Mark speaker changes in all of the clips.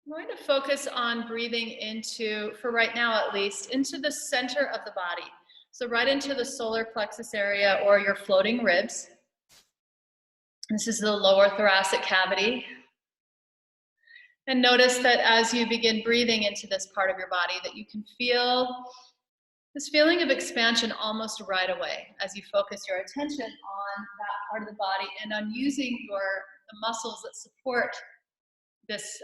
Speaker 1: I'm going to focus on breathing into, for right now at least, into the center of the body. So right into the solar plexus area or your floating ribs. This is the lower thoracic cavity. And notice that as you begin breathing into this part of your body, that you can feel this feeling of expansion almost right away as you focus your attention on that part of the body and on using the muscles that support this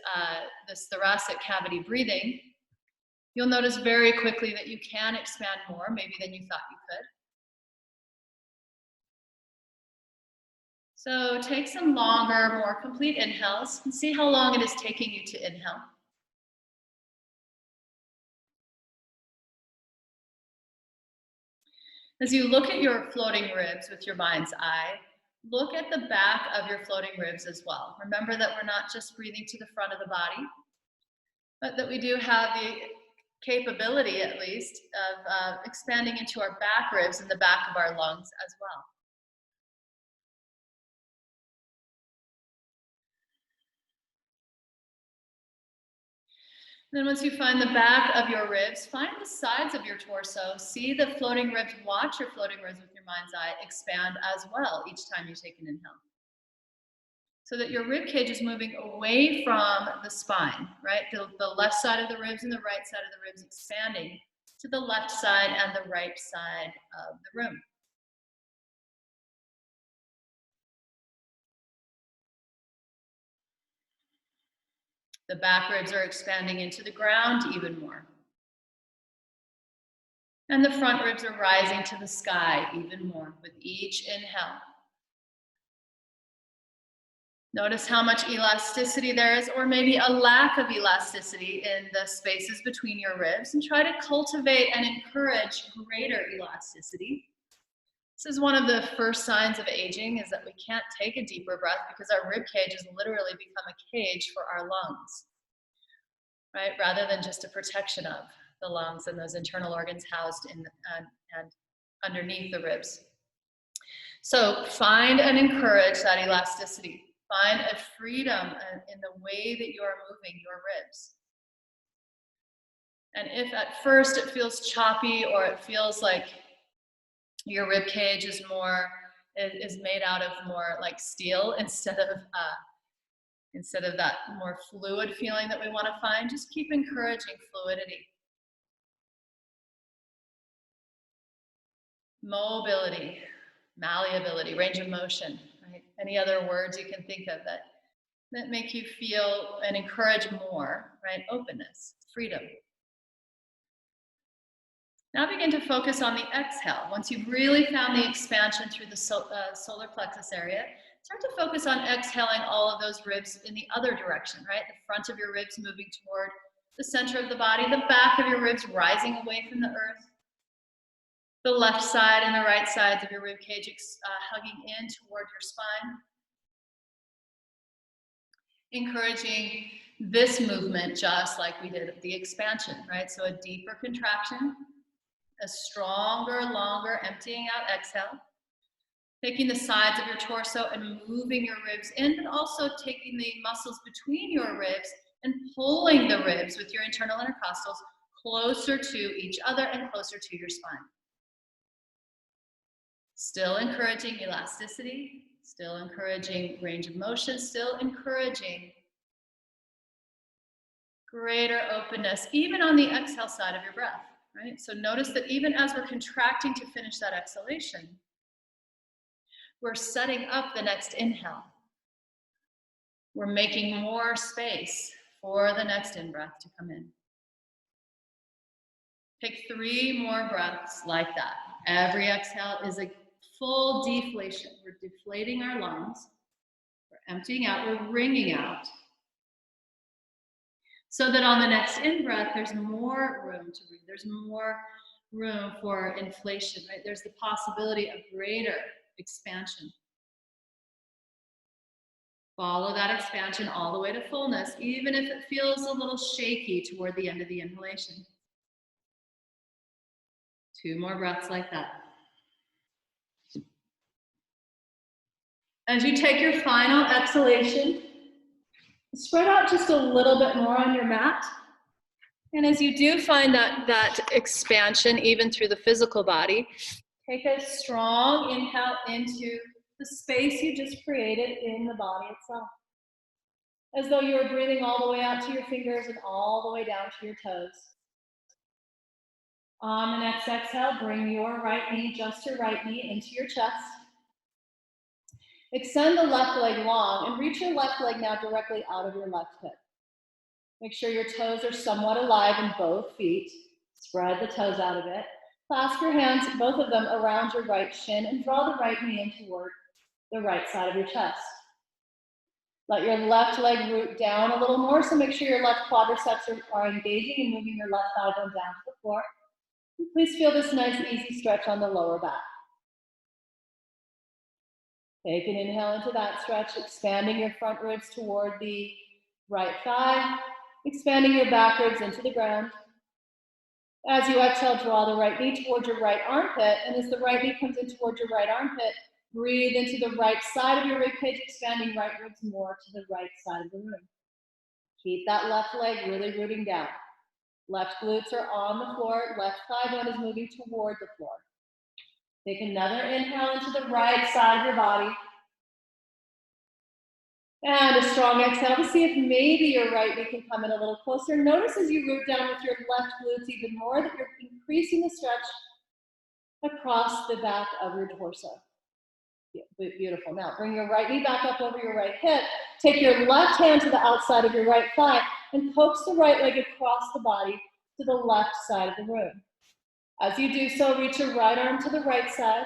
Speaker 1: thoracic cavity breathing. You'll notice very quickly that you can expand more, maybe than you thought you could. So take some longer, more complete inhales and see how long it is taking you to inhale. As you look at your floating ribs with your mind's eye, look at the back of your floating ribs as well. Remember that we're not just breathing to the front of the body, but that we do have the capability, at least, of expanding into our back ribs and the back of our lungs as well. Then once you find the back of your ribs, find the sides of your torso. See the floating ribs, watch your floating ribs with your mind's eye expand as well each time you take an inhale. So that your rib cage is moving away from the spine, right? The left side of the ribs and the right side of the ribs expanding to the left side and the right side of the room. The back ribs are expanding into the ground even more. And the front ribs are rising to the sky even more with each inhale. Notice how much elasticity there is, or maybe a lack of elasticity in the spaces between your ribs, and try to cultivate and encourage greater elasticity. This is one of the first signs of aging, is that we can't take a deeper breath because our rib cage has literally become a cage for our lungs, right? Rather than just a protection of the lungs and those internal organs housed in and underneath the ribs. So find and encourage that elasticity. Find a freedom in the way that you are moving your ribs. And if at first it feels choppy or it feels like your rib cage is made out of more like steel instead of that more fluid feeling that we want to find, just keep encouraging fluidity. Mobility, malleability, range of motion, right? Any other words you can think of that make you feel and encourage more, right? Openness, freedom. Now begin to focus on the exhale. Once you've really found the expansion through the solar plexus area, start to focus on exhaling all of those ribs in the other direction, right? The front of your ribs moving toward the center of the body, the back of your ribs rising away from the earth, the left side and the right sides of your rib cage hugging in toward your spine. Encouraging this movement just like we did the expansion, right? So a deeper contraction, a stronger, longer emptying out exhale. Taking the sides of your torso and moving your ribs in, but also taking the muscles between your ribs and pulling the ribs with your internal intercostals closer to each other and closer to your spine. Still encouraging elasticity, still encouraging range of motion, still encouraging greater openness, even on the exhale side of your breath, right? So notice that even as we're contracting to finish that exhalation, we're setting up the next inhale. We're making more space for the next in-breath to come in. Take 3 more breaths like that. Every exhale is a full deflation. We're deflating our lungs. We're emptying out, we're wringing out. So that on the next in-breath, there's more room to breathe. There's more room for inflation, right? There's the possibility of greater expansion. Follow that expansion all the way to fullness, even if it feels a little shaky toward the end of the inhalation. 2 more breaths like that. As you take your final exhalation, Spread out just a little bit more on your mat. And as you do find that expansion, even through the physical body, take a strong inhale into the space you just created in the body itself. As though you were breathing all the way out to your fingers and all the way down to your toes. On the next exhale, bring your right knee, just your right knee, into your chest. Extend the left leg long and reach your left leg now directly out of your left hip. Make sure your toes are somewhat alive in both feet. Spread the toes out a bit. Clasp your hands, both of them, around your right shin and draw the right knee in toward the right side of your chest. Let your left leg root down a little more, so make sure your left quadriceps are engaging and moving your left thigh bone down to the floor. And please feel this nice, easy stretch on the lower back. Take an inhale into that stretch, expanding your front ribs toward the right thigh, expanding your back ribs into the ground. As you exhale, draw the right knee towards your right armpit, and as the right knee comes in towards your right armpit, breathe into the right side of your ribcage, expanding right ribs more to the right side of the room. Keep that left leg really rooting down. Left glutes are on the floor, left thigh bone is moving toward the floor. Take another inhale into the right side of your body. And a strong exhale to see if maybe your right knee can come in a little closer. Notice as you root down with your left glutes even more that you're increasing the stretch across the back of your torso. Beautiful. Now bring your right knee back up over your right hip. Take your left hand to the outside of your right thigh and coax the right leg across the body to the left side of the room. As you do so, reach your right arm to the right side.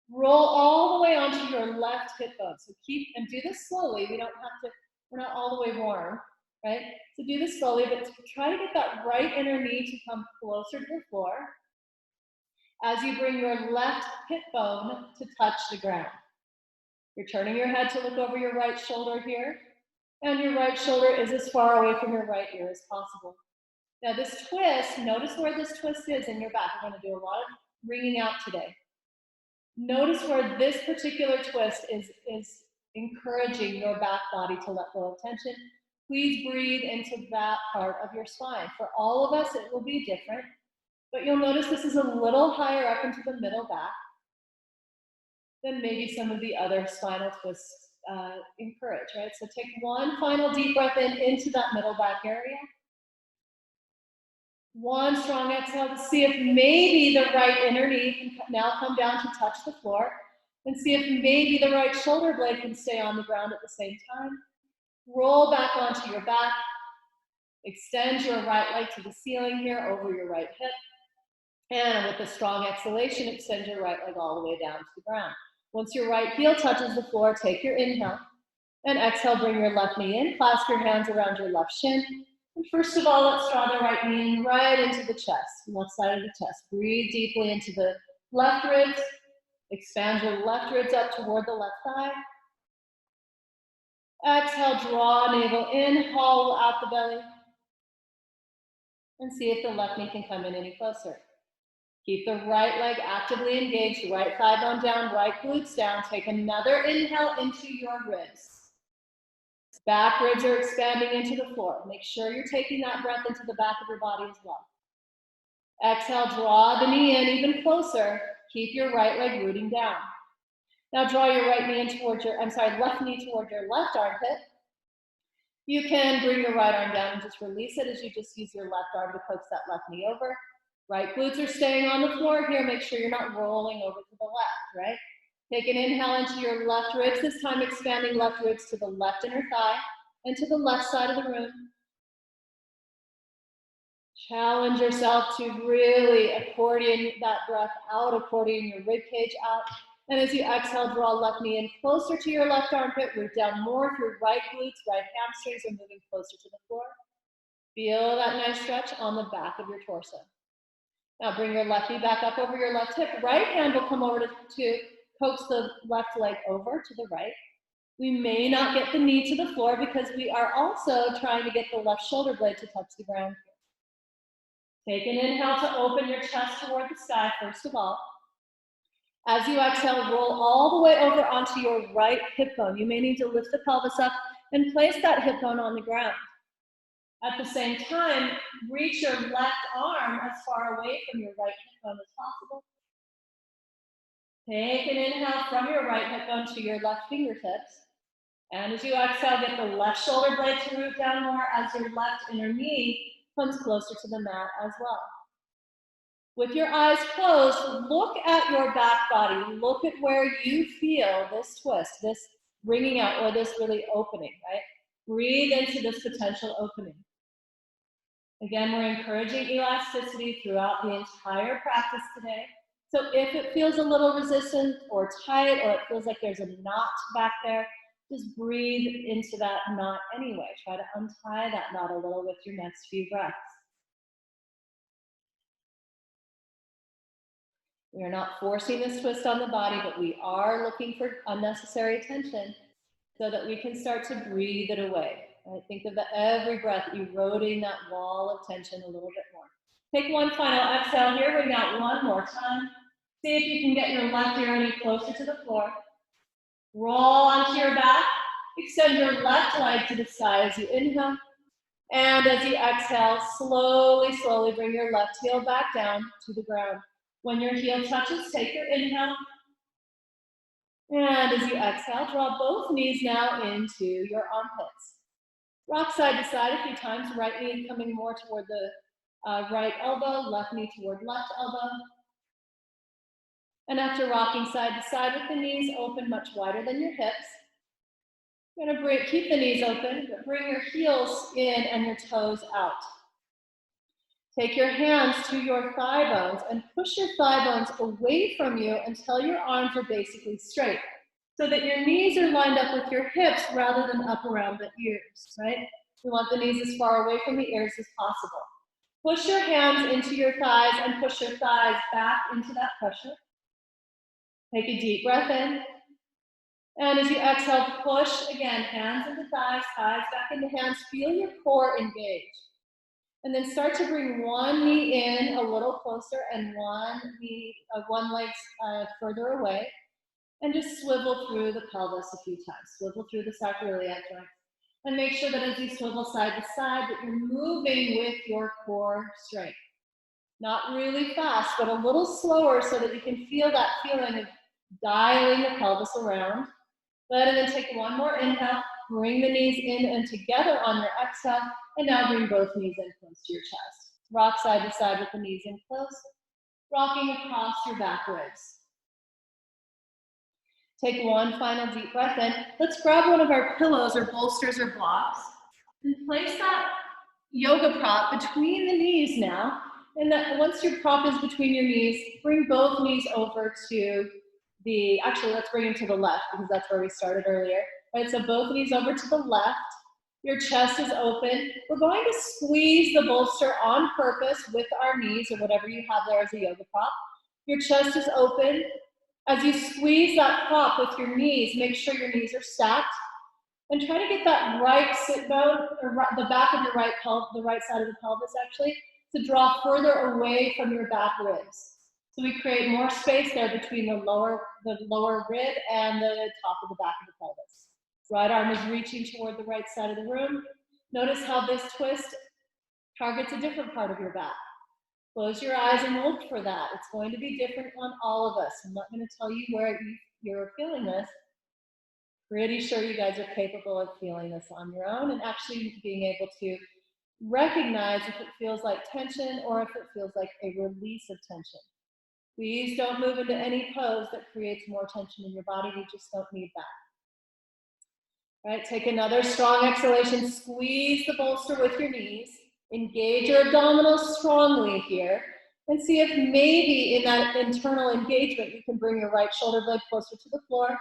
Speaker 1: Roll all the way onto your left hip bone. So and do this slowly. We're not all the way warm, right? So do this slowly, but try to get that right inner knee to come closer to the floor as you bring your left hip bone to touch the ground. You're turning your head to look over your right shoulder here, and your right shoulder is as far away from your right ear as possible. Now this twist, notice where this twist is in your back. We're going to do a lot of wringing out today. Notice where this particular twist is encouraging your back body to let go of tension. Please breathe into that part of your spine. For all of us, it will be different, but you'll notice this is a little higher up into the middle back than maybe some of the other spinal twists encourage, right? So take one final deep breath in into that middle back area. One strong exhale to see if maybe the right inner knee can now come down to touch the floor, and see if maybe the right shoulder blade can stay on the ground at the same time. Roll back onto your back. Extend your right leg to the ceiling here over your right hip. And with a strong exhalation, extend your right leg all the way down to the ground. Once your right heel touches the floor, take your inhale. And exhale, bring your left knee in. Clasp your hands around your left shin. And first of all, let's draw the right knee in right into the chest, left side of the chest. Breathe deeply into the left ribs. Expand your left ribs up toward the left thigh. Exhale, draw navel in, hollow out the belly. And see if the left knee can come in any closer. Keep the right leg actively engaged, right thigh bone down, right glutes down. Take another inhale into your ribs. Back ribs are expanding into the floor. Make sure you're taking that breath into the back of your body as well. Exhale, draw the knee in even closer. Keep your right leg rooting down. Now draw your right knee in towards left knee toward your left armpit. You can bring your right arm down and just release it as you just use your left arm to coax that left knee over. Right glutes are staying on the floor here. Make sure you're not rolling over to the left, right? Take an inhale into your left ribs, this time expanding left ribs to the left inner thigh and to the left side of the room. Challenge yourself to really accordion that breath out, accordion your ribcage out. And as you exhale, draw left knee in closer to your left armpit, root down more through right glutes, right hamstrings are moving closer to the floor. Feel that nice stretch on the back of your torso. Now bring your left knee back up over your left hip. Right hand will come over to coax the left leg over to the right. We may not get the knee to the floor because we are also trying to get the left shoulder blade to touch the ground. Take an inhale to open your chest toward the sky, first of all. As you exhale, roll all the way over onto your right hip bone. You may need to lift the pelvis up and place that hip bone on the ground. At the same time, reach your left arm as far away from your right hip bone as possible. Take an inhale from your right hip bone to your left fingertips. And as you exhale, get the left shoulder blade to root down more as your left inner knee comes closer to the mat as well. With your eyes closed, look at your back body. Look at where you feel this twist, this bringing out, or this really opening, right? Breathe into this potential opening. Again, we're encouraging elasticity throughout the entire practice today. So if it feels a little resistant or tight, or it feels like there's a knot back there, just breathe into that knot anyway. Try to untie that knot a little with your next few breaths. We are not forcing this twist on the body, but we are looking for unnecessary tension so that we can start to breathe it away. Right? Think of every breath eroding that wall of tension a little bit more. Take one final exhale here. Bring out one more time. See if you can get your left ear any closer to the floor. Roll onto your back. Extend your left leg to the side as you inhale. And as you exhale, slowly, slowly bring your left heel back down to the ground. When your heel touches, take your inhale. And as you exhale, draw both knees now into your armpits. Rock side to side a few times, right knee coming more toward the right elbow, left knee toward left elbow. And after rocking side to side with the knees open much wider than your hips, you're gonna keep the knees open, but bring your heels in and your toes out. Take your hands to your thigh bones and push your thigh bones away from you until your arms are basically straight, so that your knees are lined up with your hips rather than up around the ears, right? We want the knees as far away from the ears as possible. Push your hands into your thighs and push your thighs back into that pressure. Take a deep breath in. And as you exhale, push again, hands into thighs, thighs back into hands. Feel your core engage. And then start to bring one knee in a little closer and one leg further away. And just swivel through the pelvis a few times. Swivel through the sacroiliac joint. And make sure that as you swivel side to side, that you're moving with your core strength. Not really fast, but a little slower so that you can feel that feeling of dialing the pelvis around. And then take one more inhale, bring the knees in and together on your exhale, and now bring both knees in close to your chest. Rock side to side with the knees in close, rocking across your back ribs. Take one final deep breath in. Let's grab one of our pillows or bolsters or blocks and place that yoga prop between the knees now. And that once your prop is between your knees, bring both knees over to actually let's bring them to the left because that's where we started earlier. Right, so both knees over to the left. Your chest is open. We're going to squeeze the bolster on purpose with our knees or whatever you have there as a yoga prop. Your chest is open. As you squeeze that prop with your knees, make sure your knees are stacked. And try to get that right sit bone, or the back of your the right side of the pelvis actually, to draw further away from your back ribs. So we create more space there between the lower rib and the top of the back of the pelvis. Right arm is reaching toward the right side of the room. Notice how this twist targets a different part of your back. Close your eyes and look for that. It's going to be different on all of us. I'm not going to tell you where you're feeling this. Pretty sure you guys are capable of feeling this on your own and actually being able to recognize if it feels like tension or if it feels like a release of tension. Please don't move into any pose that creates more tension in your body. You just don't need that. All right, take another strong exhalation. Squeeze the bolster with your knees. Engage your abdominals strongly here. And see if maybe in that internal engagement, you can bring your right shoulder blade closer to the floor.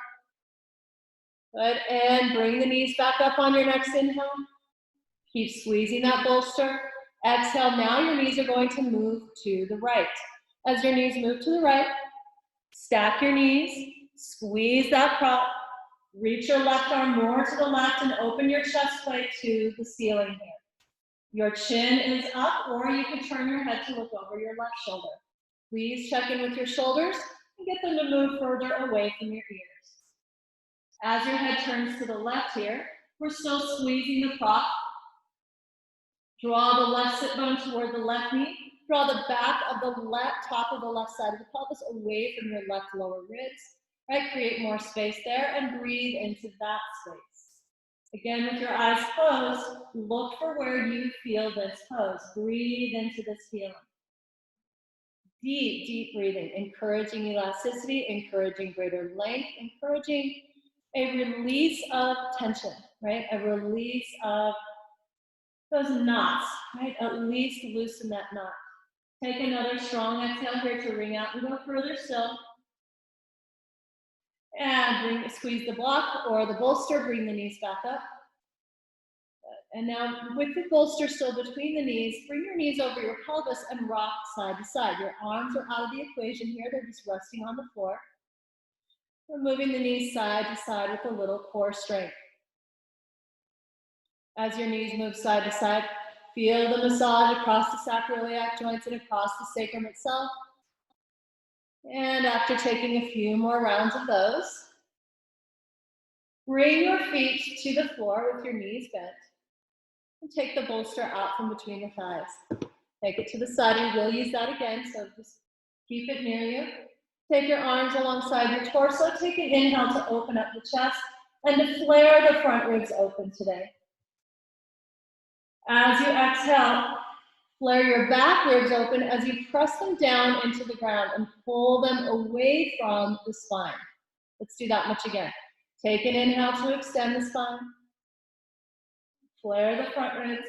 Speaker 1: Good, and bring the knees back up on your next inhale. Keep squeezing that bolster. Exhale, now your knees are going to move to the right. As your knees move to the right, stack your knees, squeeze that prop, reach your left arm more to the left and open your chest plate to the ceiling here. Your chin is up, or you can turn your head to look over your left shoulder. Please check in with your shoulders and get them to move further away from your ears. As your head turns to the left here, We're still squeezing the prop. Draw the left sit bone toward the left knee. Draw the back of the left, top of the left side of the pelvis away from your left lower ribs. Right, create more space there and breathe into that space. Again, with your eyes closed, look for where you feel this pose. Breathe into this feeling. Deep, deep breathing, encouraging elasticity, encouraging greater length, encouraging a release of tension, right? A release of those knots, right? At least loosen that knot. Take another strong exhale here to wring out and go further still. And squeeze the block or the bolster, bring the knees back up. And now with the bolster still between the knees, bring your knees over your pelvis and rock side to side. Your arms are out of the equation here, they're just resting on the floor. We're moving the knees side to side with a little core strength. As your knees move side to side, feel the massage across the sacroiliac joints and across the sacrum itself. And after taking a few more rounds of those, bring your feet to the floor with your knees bent. And take the bolster out from between the thighs. Take it to the side, and we'll use that again, so just keep it near you. Take your arms alongside your torso. Take an inhale to open up the chest and to flare the front ribs open today. As you exhale, flare your back ribs open as you press them down into the ground and pull them away from the spine. Let's do that much again. Take an inhale to extend the spine. Flare the front ribs.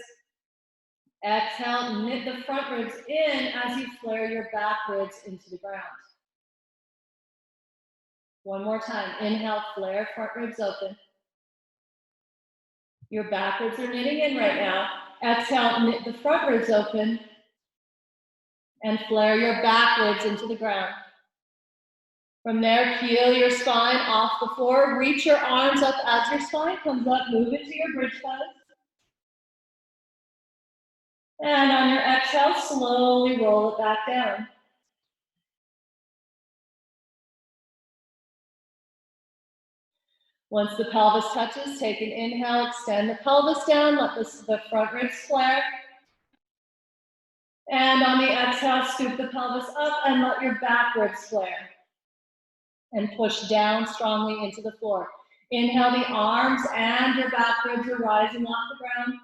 Speaker 1: Exhale, knit the front ribs in as you flare your back ribs into the ground. One more time. Inhale, flare front ribs open. Your back ribs are knitting in right now. Exhale, knit the front ribs open and flare your back ribs into the ground. From there, peel your spine off the floor. Reach your arms up as your spine comes up. Move into your bridge pose. And on your exhale, slowly roll it back down. Once the pelvis touches, take an inhale, extend the pelvis down, let the front ribs flare. And on the exhale, scoop the pelvis up and let your back ribs flare. And push down strongly into the floor. Inhale, the arms and your back ribs are rising off the ground.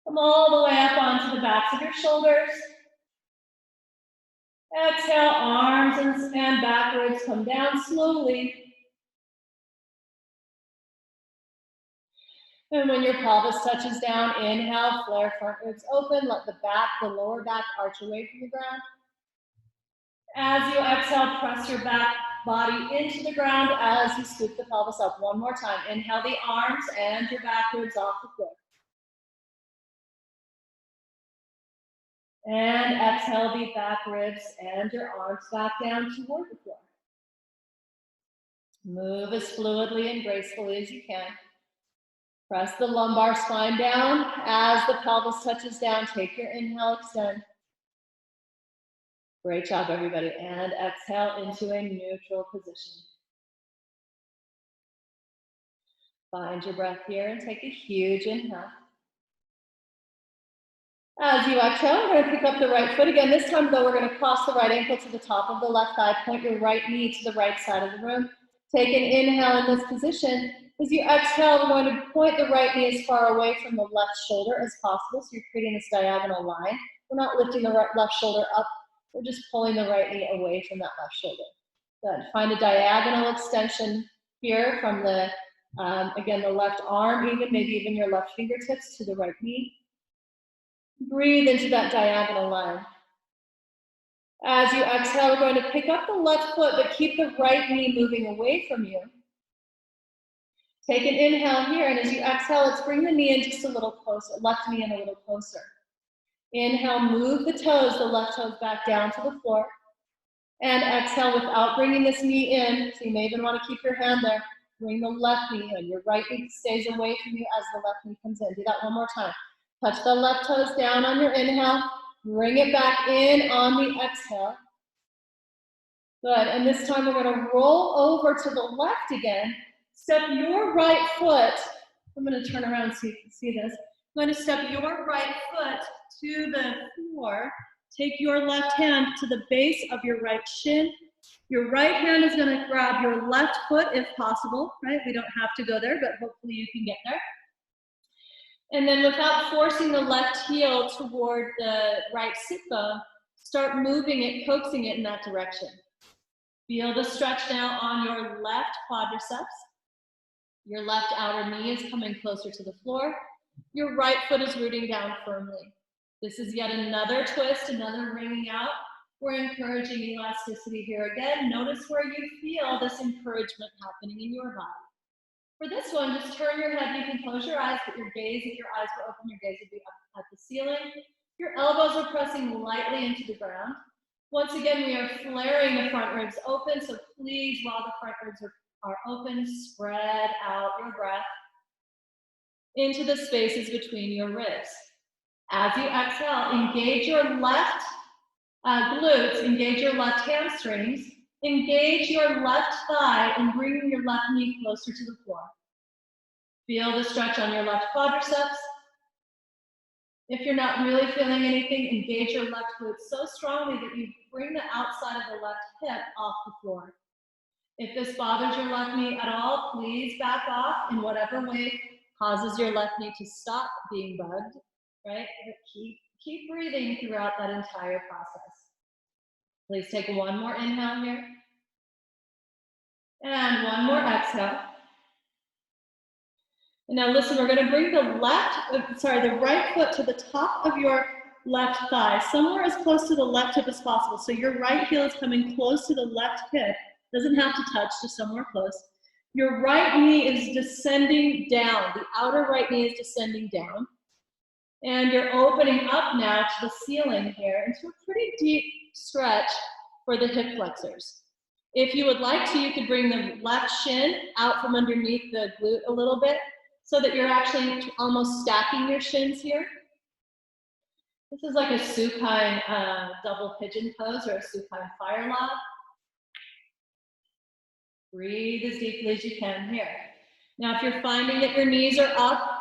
Speaker 1: Come all the way up onto the backs of your shoulders. Exhale, arms and back ribs come down slowly. And when your pelvis touches down, inhale, flare front ribs open. Let the lower back arch away from the ground. As you exhale, press your back body into the ground as you scoop the pelvis up. One more time. Inhale the arms and your back ribs off the floor. And exhale the back ribs and your arms back down toward the floor. Move as fluidly and gracefully as you can. Press the lumbar spine down. As the pelvis touches down, take your inhale, extend. Great job, everybody. And exhale into a neutral position. Find your breath here and take a huge inhale. As you exhale, we're going to pick up the right foot again. This time, though, we're going to cross the right ankle to the top of the left thigh. Point your right knee to the right side of the room. Take an inhale in this position. As you exhale, we're going to point the right knee as far away from the left shoulder as possible. So you're creating this diagonal line. We're not lifting the left shoulder up. We're just pulling the right knee away from that left shoulder. Good. Find a diagonal extension here from the, again, the left arm, maybe even your left fingertips to the right knee. Breathe into that diagonal line. As you exhale, we're going to pick up the left foot, but keep the right knee moving away from you. Take an inhale here, and as you exhale, let's bring the knee in just a little closer, left knee in a little closer. Inhale, move the toes, the left toes back down to the floor. And exhale without bringing this knee in, so you may even want to keep your hand there. Bring the left knee in. Your right knee stays away from you as the left knee comes in. Do that one more time. Touch the left toes down on your inhale. Bring it back in on the exhale. Good, and this time we're going to roll over to the left again. Step your right foot. I'm going to turn around so you can see this. I'm going to step your right foot to the floor. Take your left hand to the base of your right shin. Your right hand is going to grab your left foot if possible, right? We don't have to go there, but hopefully you can get there. And then without forcing the left heel toward the right sit bone, start moving it, coaxing it in that direction. Feel the stretch now on your left quadriceps. Your left outer knee is coming closer to the floor. Your right foot is rooting down firmly. This is yet another twist, another wringing out. We're encouraging elasticity here again. Notice where you feel this encouragement happening in your body. For this one, just turn your head. You can close your eyes, but your gaze, if your eyes were open, your gaze would be up at the ceiling. Your elbows are pressing lightly into the ground. Once again, we are flaring the front ribs open, so please, while the front ribs are open, spread out your breath into the spaces between your ribs. As you exhale, engage your left glutes, engage your left hamstrings, engage your left thigh, and bring your left knee closer to the floor. Feel the stretch on your left quadriceps. If you're not really feeling anything, engage your left glute so strongly that you bring the outside of the left hip off the floor. If this bothers your left knee at all, please back off in whatever way causes your left knee to stop being bugged, right? But keep breathing throughout that entire process. Please take one more inhale here. And one more exhale. And now listen, we're going to bring the right foot to the top of your left thigh, somewhere as close to the left hip as possible. So your right heel is coming close to the left hip. Doesn't have to touch, just somewhere close. Your right knee is descending down. The outer right knee is descending down. And you're opening up now to the ceiling here into a pretty deep stretch for the hip flexors. If you would like to, you could bring the left shin out from underneath the glute a little bit so that you're actually almost stacking your shins here. This is like a supine double pigeon pose or a supine fire log. Breathe as deeply as you can here. Now, if you're finding that your knees are up,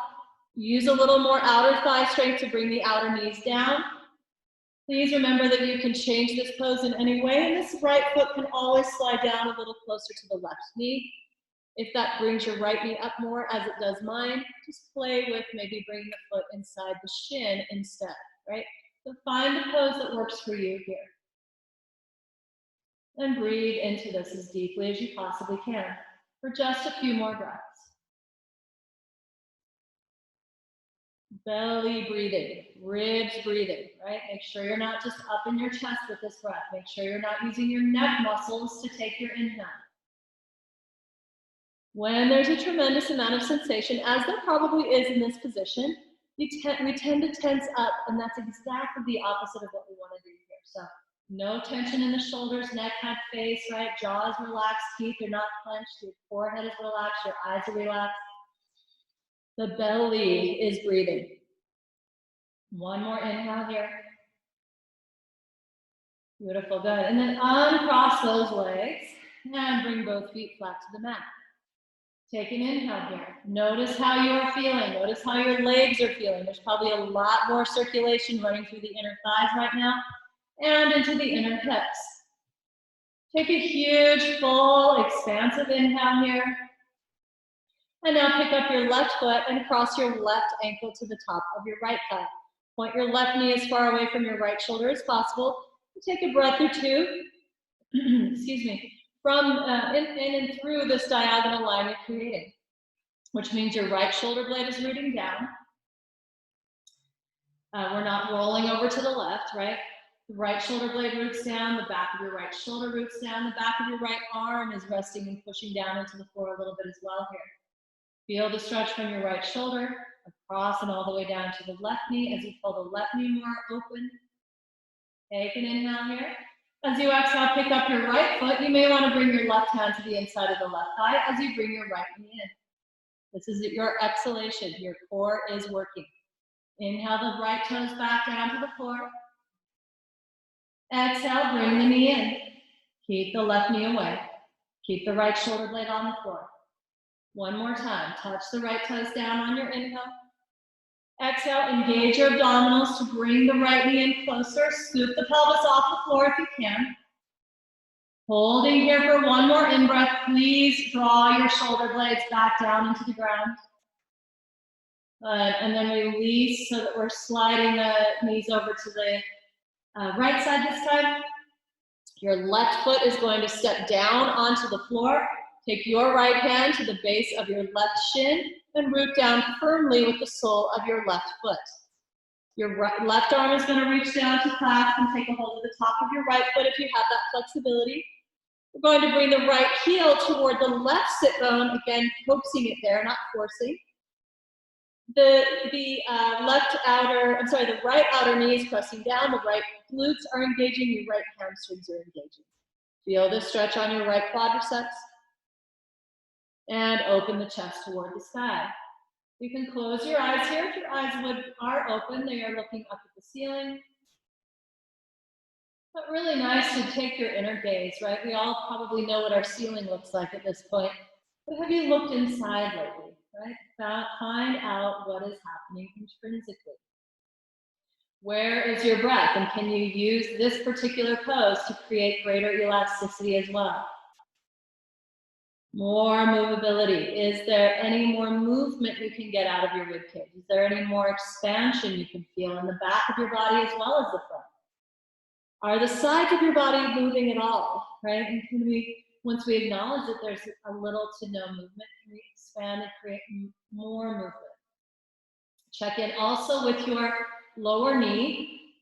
Speaker 1: use a little more outer thigh strength to bring the outer knees down. Please remember that you can change this pose in any way, and this right foot can always slide down a little closer to the left knee. If that brings your right knee up more, as it does mine, just play with maybe bringing the foot inside the shin instead, right? So find the pose that works for you here. And breathe into this as deeply as you possibly can for just a few more breaths. Belly breathing, ribs breathing, right? Make sure you're not just up in your chest with this breath. Make sure you're not using your neck muscles to take your inhale. When there's a tremendous amount of sensation, as there probably is in this position, we tend to tense up, and that's exactly the opposite of what we want to do here. So no tension in the shoulders, neck, head, face, right? Jaw is relaxed, teeth are not clenched, your forehead is relaxed, your eyes are relaxed. The belly is breathing. One more inhale here. Beautiful, good. And then uncross those legs and bring both feet flat to the mat. Take an inhale here. Notice how you're feeling. Notice how your legs are feeling. There's probably a lot more circulation running through the inner thighs right now and into the inner hips. Take a huge, full, expansive inhale here. And now pick up your left foot and cross your left ankle to the top of your right thigh. Point your left knee as far away from your right shoulder as possible. Take a breath or two, excuse me, from in and through this diagonal line you're creating, which means your right shoulder blade is rooting down. We're not rolling over to the left, right? The right shoulder blade roots down, the back of your right shoulder roots down, the back of your right arm is resting and pushing down into the floor a little bit as well here. Feel the stretch from your right shoulder, across and all the way down to the left knee as you pull the left knee more open. Take an inhale here. As you exhale, pick up your right foot. You may want to bring your left hand to the inside of the left thigh as you bring your right knee in. This is your exhalation. Your core is working. Inhale the right toes back down to the floor. Exhale, bring the knee in. Keep the left knee away. Keep the right shoulder blade on the floor. One more time. Touch the right toes down on your inhale. Exhale, engage your abdominals to bring the right knee in closer. Scoop the pelvis off the floor if you can. Holding here for one more in-breath. Please draw your shoulder blades back down into the ground. And then release so that we're sliding the knees over to the right side this time. Your left foot is going to step down onto the floor. Take your right hand to the base of your left shin and root down firmly with the sole of your left foot. Your left arm is going to reach down to clasp and take a hold of the top of your right foot if you have that flexibility. We're going to bring the right heel toward the left sit bone, again, coaxing it there, not forcing. The right outer knee is pressing down, the right glutes are engaging, your right hamstrings are engaging. Feel the stretch on your right quadriceps. And open the chest toward the sky. You can close your eyes here. If your eyes are open, they are looking up at the ceiling. But really nice to take your inner gaze, right? We all probably know what our ceiling looks like at this point. But have you looked inside lately, right? Find out what is happening intrinsically. Where is your breath? And can you use this particular pose to create greater elasticity as well? More movability. Is there any more movement you can get out of your ribcage? Is there any more expansion you can feel in the back of your body as well as the front? Are the sides of your body moving at all, right? And can we, once we acknowledge that there's a little to no movement, can we expand and create more movement? Check in also with your lower knee.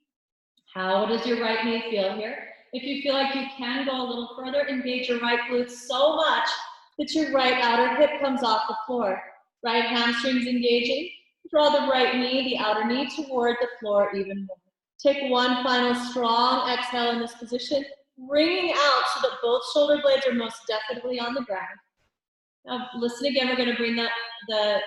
Speaker 1: How does your right knee feel here? If you feel like you can go a little further, engage your right glutes so much that your right outer hip comes off the floor. Right hamstrings engaging. Draw the right knee, the outer knee toward the floor even more. Take one final strong exhale in this position, bringing out so that both shoulder blades are most definitely on the ground. Now listen again, we're going to bring the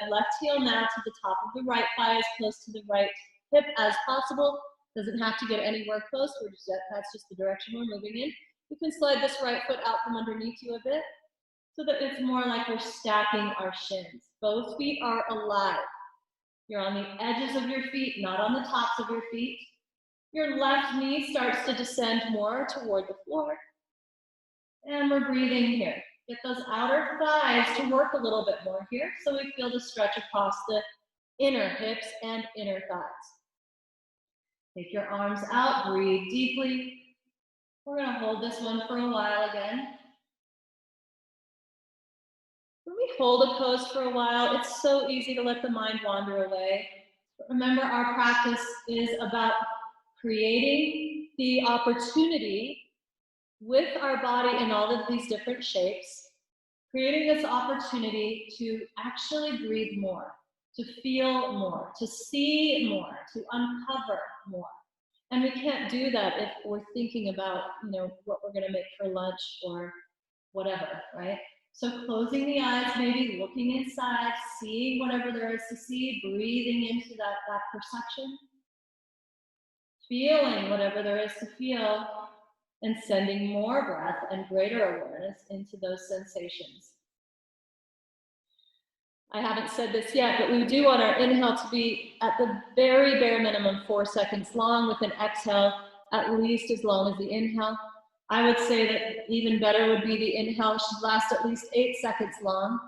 Speaker 1: left heel now to the top of the right thigh as close to the right hip as possible. Doesn't have to get anywhere close, that's just the direction we're moving in. You can slide this right foot out from underneath you a bit so that it's more like we're stacking our shins. Both feet are alive. You're on the edges of your feet, not on the tops of your feet. Your left knee starts to descend more toward the floor. And we're breathing here. Get those outer thighs to work a little bit more here so we feel the stretch across the inner hips and inner thighs. Take your arms out, breathe deeply. We're going to hold this one for a while again. When we hold a pose for a while, it's so easy to let the mind wander away. But remember, our practice is about creating the opportunity with our body in all of these different shapes, creating this opportunity to actually breathe more, to feel more, to see more, to uncover more. And we can't do that if we're thinking about, what we're going to make for lunch or whatever, right? So closing the eyes, maybe looking inside, seeing whatever there is to see, breathing into that perception, feeling whatever there is to feel, and sending more breath and greater awareness into those sensations. I haven't said this yet, but we do want our inhale to be at the very bare minimum 4 seconds long, with an exhale at least as long as the inhale. I would say that even better would be the inhale should last at least 8 seconds long,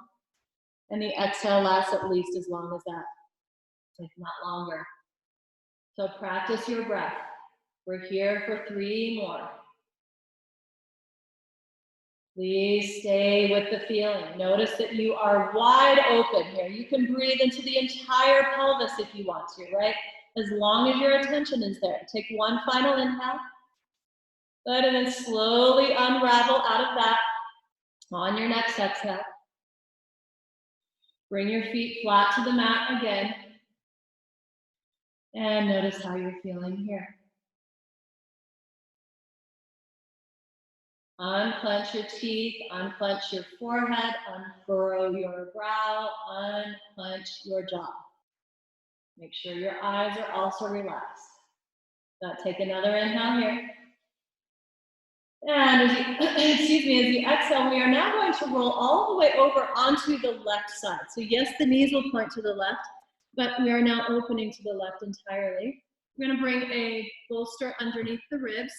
Speaker 1: and the exhale lasts at least as long as that, if not longer. So practice your breath. We're here for 3 more. Please stay with the feeling. Notice that you are wide open here. You can breathe into the entire pelvis if you want to, right? As long as your attention is there. Take one final inhale. Good, and then slowly unravel out of that on your next exhale. Bring your feet flat to the mat again. And notice how you're feeling here. Unclench your teeth, unclench your forehead, unfurrow your brow, unclench your jaw. Make sure your eyes are also relaxed. Now take another inhale here. And as you, excuse me, as you exhale, we are now going to roll all the way over onto the left side. So yes, the knees will point to the left, but we are now opening to the left entirely. We're going to bring a bolster underneath the ribs.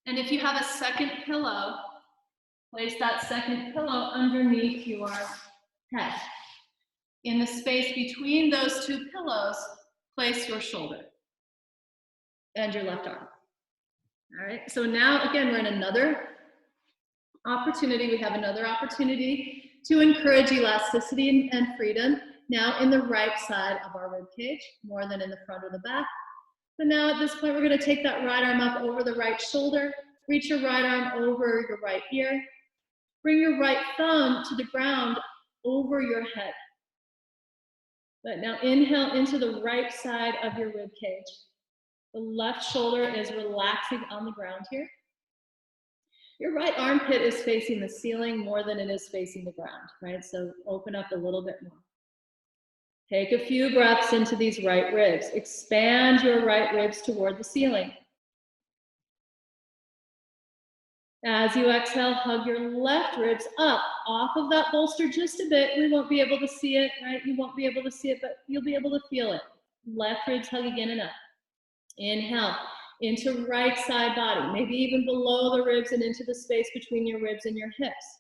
Speaker 1: And if you have a second pillow, place that second pillow underneath your head. In the space between those two pillows, place your shoulder and your left arm. All right, so now again, we're in another opportunity. We have another opportunity to encourage elasticity and freedom. Now in the right side of our rib cage, more than in the front or the back. So now at this point, we're going to take that right arm up over the right shoulder, reach your right arm over your right ear, bring your right thumb to the ground over your head. But now inhale into the right side of your rib cage. The left shoulder is relaxing on the ground here. Your right armpit is facing the ceiling more than it is facing the ground, right? So open up a little bit more. Take a few breaths into these right ribs. Expand your right ribs toward the ceiling. As you exhale, hug your left ribs up off of that bolster just a bit. We won't be able to see it, right? You won't be able to see it, but you'll be able to feel it. Left ribs hug again and up. Inhale into right side body, maybe even below the ribs and into the space between your ribs and your hips.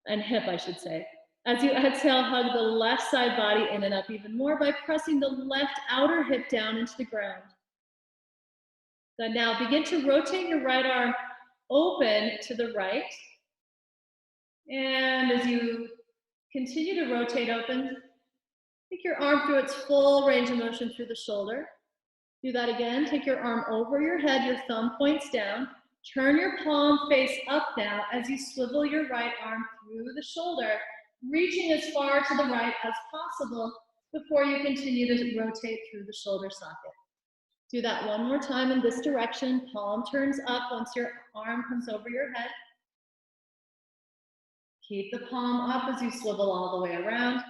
Speaker 1: And hip, I should say. As you exhale, hug the left side body in and up even more by pressing the left outer hip down into the ground. Then now begin to rotate your right arm open to the right. And as you continue to rotate open, take your arm through its full range of motion through the shoulder. Do that again. Take your arm over your head, your thumb points down. Turn your palm face up now as you swivel your right arm through the shoulder, reaching as far to the right as possible before you continue to rotate through the shoulder socket. Do that one more time in this direction. Palm turns up once your arm comes over your head. Keep the palm up as you swivel all the way around.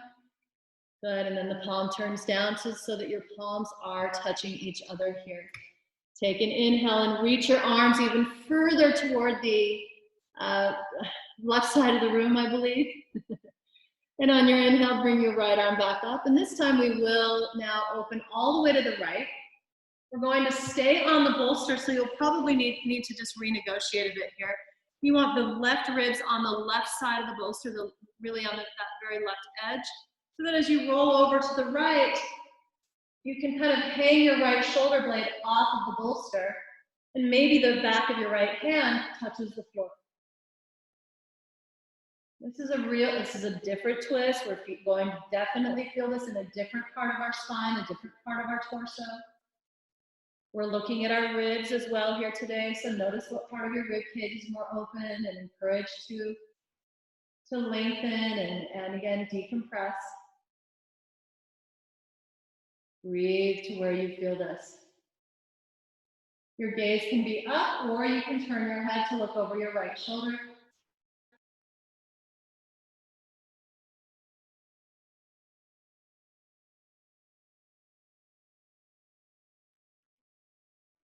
Speaker 1: Good, and then the palm turns down so that your palms are touching each other here. Take an inhale and reach your arms even further toward the left side of the room, I believe. And on your inhale, bring your right arm back up. And this time we will now open all the way to the right. We're going to stay on the bolster, so you'll probably need to just renegotiate a bit here. You want the left ribs on the left side of the bolster, really on that very left edge, so that as you roll over to the right, you can kind of hang your right shoulder blade off of the bolster, and maybe the back of your right hand touches the floor. This is a different twist. We're going to definitely feel this in a different part of our spine, a different part of our torso. We're looking at our ribs as well here today, so notice what part of your rib cage is more open and encouraged to lengthen and again, decompress. Breathe to where you feel this. Your gaze can be up, or you can turn your head to look over your right shoulder.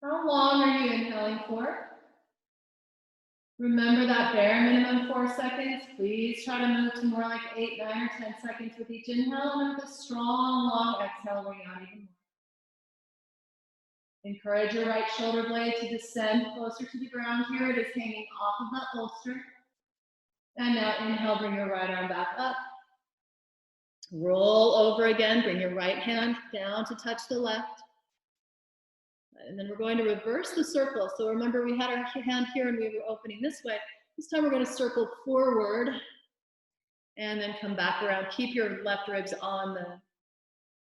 Speaker 1: How long are you inhaling for? Remember that bare minimum 4 seconds. Please try to move to more like 8, 9, or 10 seconds with each inhale, and with a strong, long exhale, bring out even more. Encourage your right shoulder blade to descend closer to the ground here. It is hanging off of that bolster. And now inhale, bring your right arm back up. Roll over again, bring your right hand down to touch the left. And then we're going to reverse the circle. So remember, we had our hand here and we were opening this way. This time we're going to circle forward and then come back around. Keep your left ribs on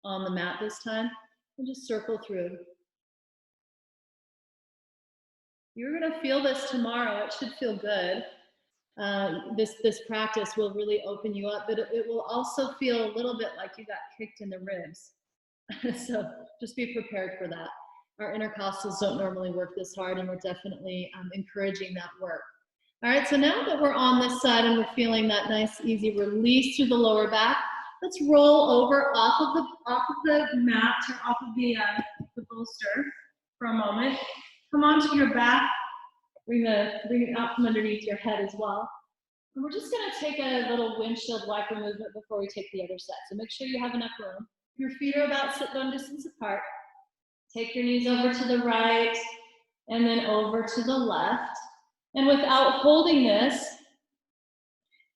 Speaker 1: the mat this time, and just circle through. You're going to feel this tomorrow. It should feel good. This practice will really open you up, but it will also feel a little bit like you got kicked in the ribs. So just be prepared for that. Our intercostals don't normally work this hard, and we're definitely encouraging that work. All right, so now that we're on this side and we're feeling that nice, easy release through the lower back, let's roll over off of the mat or off of the bolster for a moment. come onto your back. Bring it out from underneath your head as well. And we're just gonna take a little windshield wiper movement before we take the other side. So make sure you have enough room. Your feet are about sit bone distance apart. Take your knees over to the right and then over to the left. And without holding this,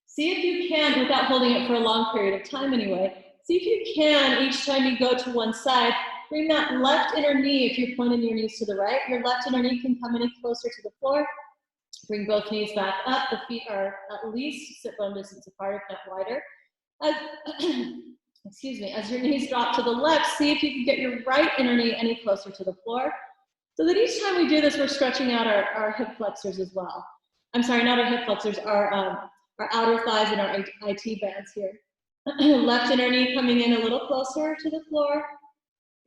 Speaker 1: see if you can, without holding it for a long period of time anyway, see if you can, each time you go to one side, bring that left inner knee, if you're pointing your knees to the right, your left inner knee can come any closer to the floor. Bring both knees back up. The feet are at least sit bone distance apart, if not wider. Excuse me, as your knees drop to the left, see if you can get your right inner knee any closer to the floor. So that each time we do this, we're stretching out our hip flexors as well. I'm sorry, not our hip flexors, our outer thighs and our IT bands here. Left inner knee coming in a little closer to the floor.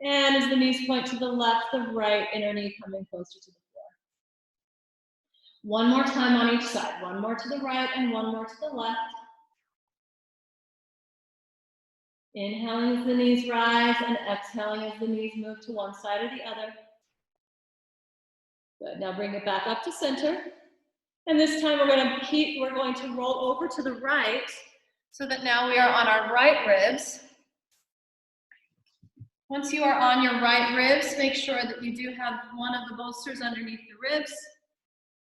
Speaker 1: And as the knees point to the left, the right inner knee coming closer to the floor. One more time on each side. One more to the right and one more to the left. Inhaling as the knees rise and exhaling as the knees move to one side or the other. Good, now bring it back up to center. And this time we're going to roll over to the right so that now we are on our right ribs. Once you are on your right ribs, make sure that you do have one of the bolsters underneath the ribs,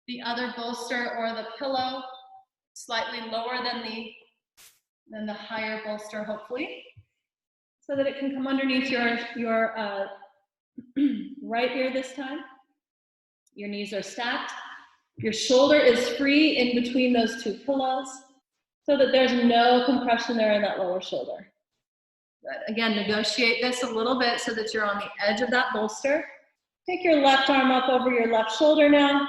Speaker 1: the other bolster or the pillow slightly lower than the higher bolster, hopefully, so that it can come underneath your right ear this time. Your knees are stacked. Your shoulder is free in between those two pillows so that there's no compression there in that lower shoulder. Good. Again, negotiate this a little bit so that you're on the edge of that bolster. Take your left arm up over your left shoulder now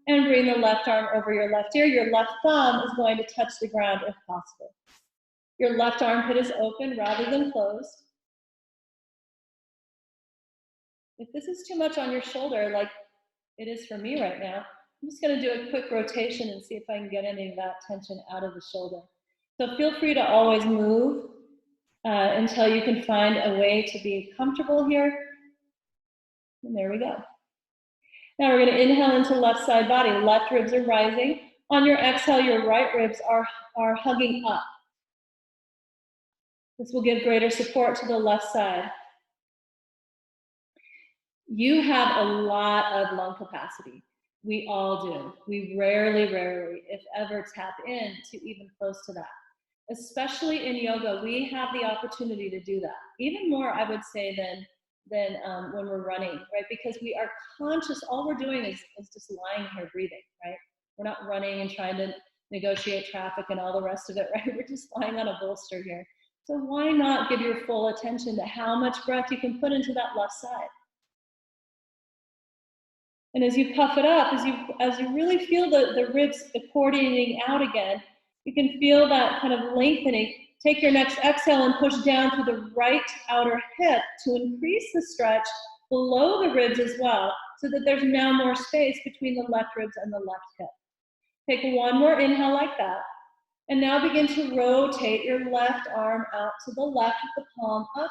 Speaker 1: and bring the left arm over your left ear. Your left thumb is going to touch the ground if possible. Your left armpit is open rather than closed. If this is too much on your shoulder, like it is for me right now, I'm just going to do a quick rotation and see if I can get any of that tension out of the shoulder. So feel free to always move until you can find a way to be comfortable here. And there we go. Now we're going to inhale into left side body. Left ribs are rising. On your exhale, your right ribs are hugging up. This will give greater support to the left side. You have a lot of lung capacity. We all do. We rarely, if ever, tap in to even close to that. Especially in yoga, we have the opportunity to do that. Even more, I would say, than when we're running, right? Because we are conscious, all we're doing is just lying here breathing, right? We're not running and trying to negotiate traffic and all the rest of it, right? We're just lying on a bolster here. So why not give your full attention to how much breath you can put into that left side? And as you puff it up, as you really feel the ribs accordioning out again, you can feel that kind of lengthening. Take your next exhale and push down to the right outer hip to increase the stretch below the ribs as well, so that there's now more space between the left ribs and the left hip. Take one more inhale like that. And now begin to rotate your left arm out to the left with the palm up.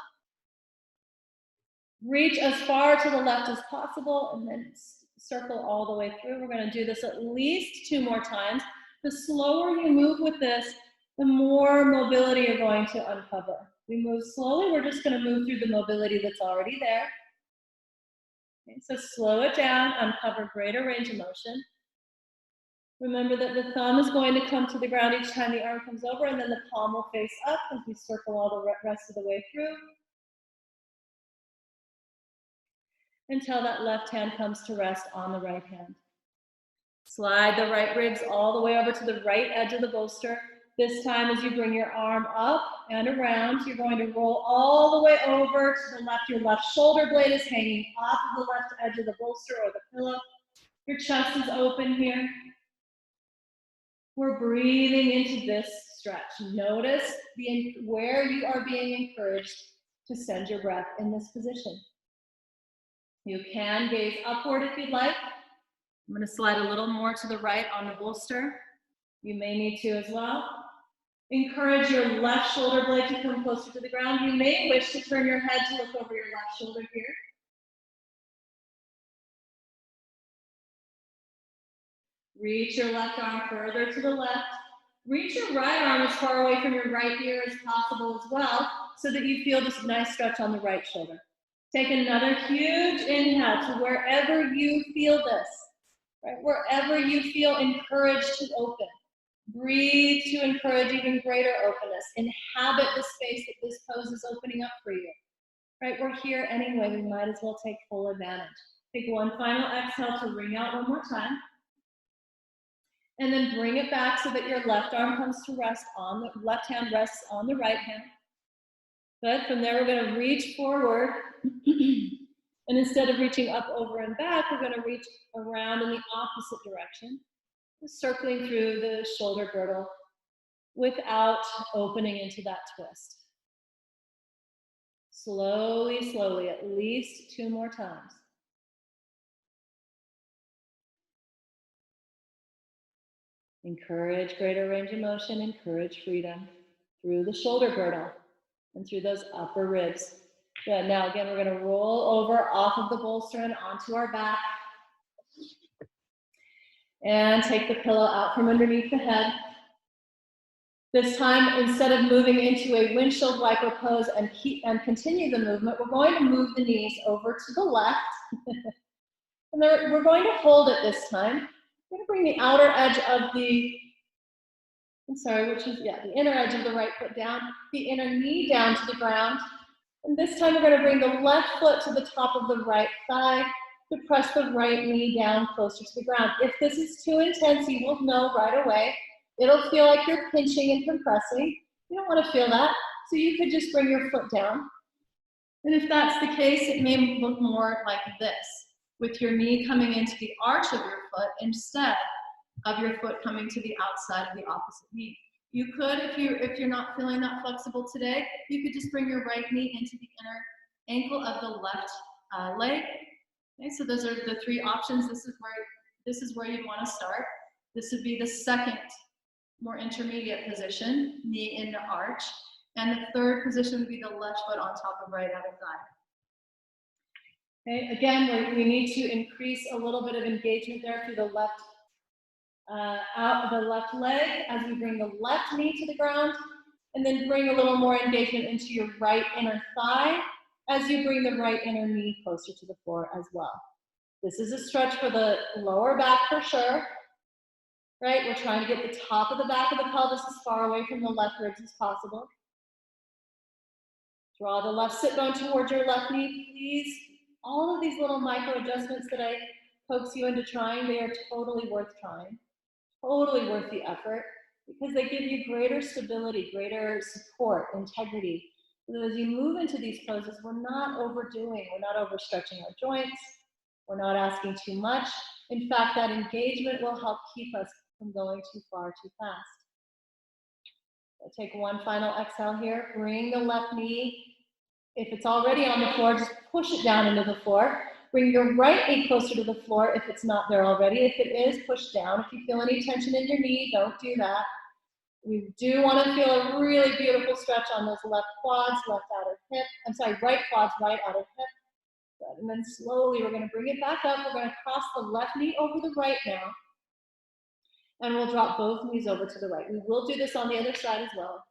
Speaker 1: Reach as far to the left as possible and then circle all the way through. We're going to do this at least 2 more times. The slower you move with this, the more mobility you're going to uncover. We move slowly, we're just going to move through the mobility that's already there. Okay, so slow it down, uncover greater range of motion. Remember that the thumb is going to come to the ground each time the arm comes over, and then the palm will face up as we circle all the rest of the way through, until that left hand comes to rest on the right hand. Slide the right ribs all the way over to the right edge of the bolster. This time, as you bring your arm up and around, you're going to roll all the way over to the left. Your left shoulder blade is hanging off of the left edge of the bolster or the pillow. Your chest is open here. We're breathing into this stretch. Notice where you are being encouraged to send your breath in this position. You can gaze upward if you'd like. I'm going to slide a little more to the right on the bolster. You may need to as well. Encourage your left shoulder blade to come closer to the ground. You may wish to turn your head to look over your left shoulder here. Reach your left arm further to the left. Reach your right arm as far away from your right ear as possible as well, so that you feel this nice stretch on the right shoulder. Take another huge inhale to wherever you feel this, right? Wherever you feel encouraged to open. Breathe to encourage even greater openness. Inhabit the space that this pose is opening up for you, right? We're here anyway, we might as well take full advantage. Take one final exhale to ring out one more time. And then bring it back so that your left arm comes to rest on the left hand, rests on the right hand. Good. From there, we're going to reach forward. And instead of reaching up, over, and back, we're going to reach around in the opposite direction, circling through the shoulder girdle without opening into that twist. Slowly, slowly, at least 2 more times. Encourage greater range of motion, encourage freedom through the shoulder girdle and through those upper ribs. Good. Now again, we're going to roll over off of the bolster and onto our back. And take the pillow out from underneath the head. This time, instead of moving into a windshield wiper pose and continue the movement, we're going to move the knees over to the left. And we're going to hold it this time. We're going to bring the outer edge of the, the inner edge of the right foot down, the inner knee down to the ground. And this time we're going to bring the left foot to the top of the right thigh to press the right knee down closer to the ground. If this is too intense, you will know right away. It'll feel like you're pinching and compressing. You don't want to feel that. So you could just bring your foot down. And if that's the case, it may look more like this, with your knee coming into the arch of your foot instead of your foot coming to the outside of the opposite knee. You could, if you're not feeling that flexible today, you could just bring your right knee into the inner ankle of the left leg. Okay, so those are the 3 options. This is where you want to start. This would be the second, more intermediate position, knee into arch. And the third position would be the left foot on top of right outer thigh. Okay, again, we need to increase a little bit of engagement there through the left, out of the left leg as we bring the left knee to the ground, and then bring a little more engagement into your right inner thigh as you bring the right inner knee closer to the floor as well. This is a stretch for the lower back for sure, right? We're trying to get the top of the back of the pelvis as far away from the left ribs as possible. Draw the left sit bone towards your left knee, please. All of these little micro adjustments that I coax you into trying, they are totally worth trying, totally worth the effort, because they give you greater stability, greater support, integrity. So as you move into these poses, we're not overdoing, we're not overstretching our joints, we're not asking too much. In fact, that engagement will help keep us from going too far too fast. So take one final exhale here, bring the left knee. If it's already on the floor, just push it down into the floor. Bring your right knee closer to the floor if it's not there already. If it is, push down. If you feel any tension in your knee, don't do that. We do want to feel a really beautiful stretch on those left quads, left outer hip. Right quads, right outer hip. Good. And then slowly we're going to bring it back up. We're going to cross the left knee over the right now. And we'll drop both knees over to the right. We will do this on the other side as well.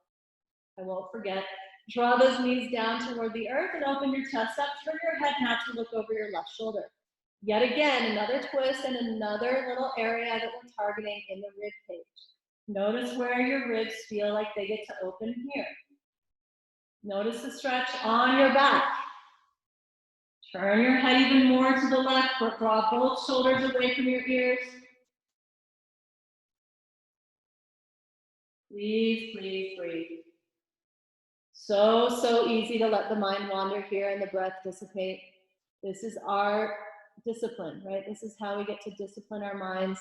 Speaker 1: I won't forget. Draw those knees down toward the earth and open your chest up. Turn your head now to look over your left shoulder. Yet again, another twist and another little area that we're targeting in the rib cage. Notice where your ribs feel like they get to open here. Notice the stretch on your back. Turn your head even more to the left, but draw both shoulders away from your ears. Please, please breathe. So easy to let the mind wander here and the breath dissipate. This is our discipline, right? This is how we get to discipline our minds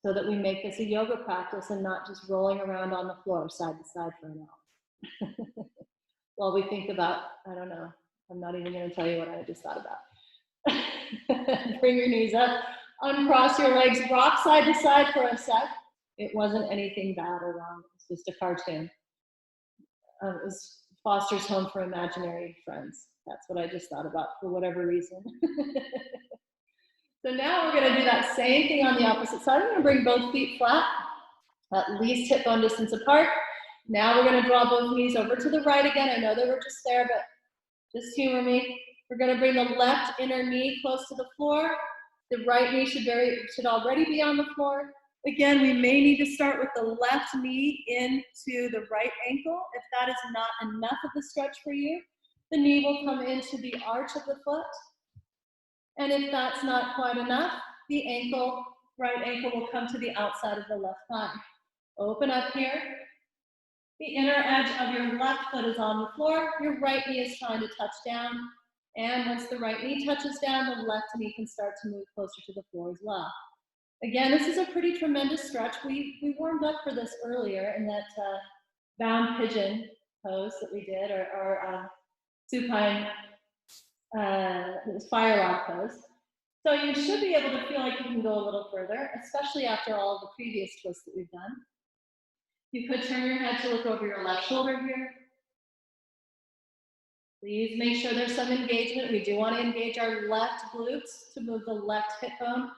Speaker 1: so that we make this a yoga practice and not just rolling around on the floor side to side for an hour. While we think about, I don't know, I'm not even going to tell you what I just thought about. Bring your knees up, uncross your legs, rock side to side for a sec. It wasn't anything bad or wrong, it's just a cartoon. It was Foster's Home for Imaginary Friends. That's what I just thought about for whatever reason. So now we're gonna do that same thing on the opposite side. I'm gonna bring both feet flat, at least hip bone distance apart. Now we're gonna draw both knees over to the right again. I know they were just there, but just humor me. We're gonna bring the left inner knee close to the floor. The right knee should already be on the floor. Again, we may need to start with the left knee into the right ankle. If that is not enough of the stretch for you, the knee will come into the arch of the foot. And if that's not quite enough, the ankle, right ankle will come to the outside of the left thigh. Open up here. The inner edge of your left foot is on the floor. Your right knee is trying to touch down. And once the right knee touches down, the left knee can start to move closer to the floor as well. Again, this is a pretty tremendous stretch. We warmed up for this earlier in that bound pigeon pose that we did, or supine fire log pose. So you should be able to feel like you can go a little further, especially after all of the previous twists that we've done. You could turn your head to look over your left shoulder here. Please make sure there's some engagement. We do want to engage our left glutes to move the left hip bone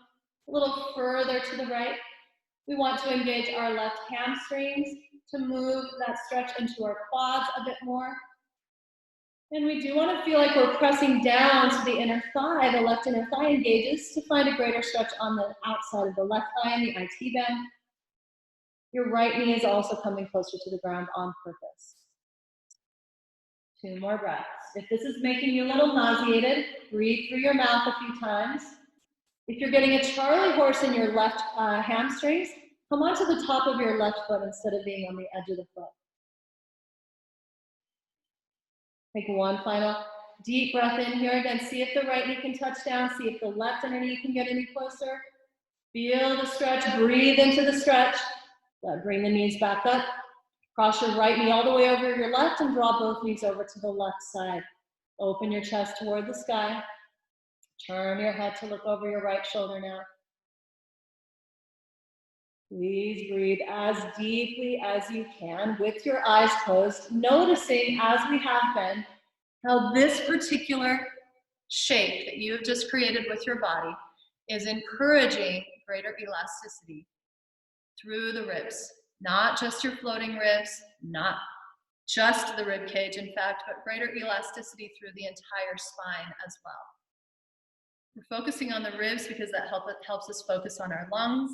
Speaker 1: a little further to the right. We want to engage our left hamstrings to move that stretch into our quads a bit more. And we do want to feel like we're pressing down to the inner thigh. The left inner thigh engages to find a greater stretch on the outside of the left thigh and the IT band. Your right knee is also coming closer to the ground on purpose. 2 more breaths. If this is making you a little nauseated, breathe through your mouth a few times. If you're getting a Charlie horse in your left hamstrings, come onto the top of your left foot instead of being on the edge of the foot. Take one final deep breath in here. Again, see if the right knee can touch down. See if the left inner knee can get any closer. Feel the stretch. Breathe into the stretch. Bring the knees back up. Cross your right knee all the way over your left and draw both knees over to the left side. Open your chest toward the sky. Turn your head to look over your right shoulder now. Please breathe as deeply as you can with your eyes closed, noticing, as we have been, how this particular shape that you have just created with your body is encouraging greater elasticity through the ribs. Not just your floating ribs, not just the rib cage, in fact, but greater elasticity through the entire spine as well. We're focusing on the ribs because that helps us focus on our lungs.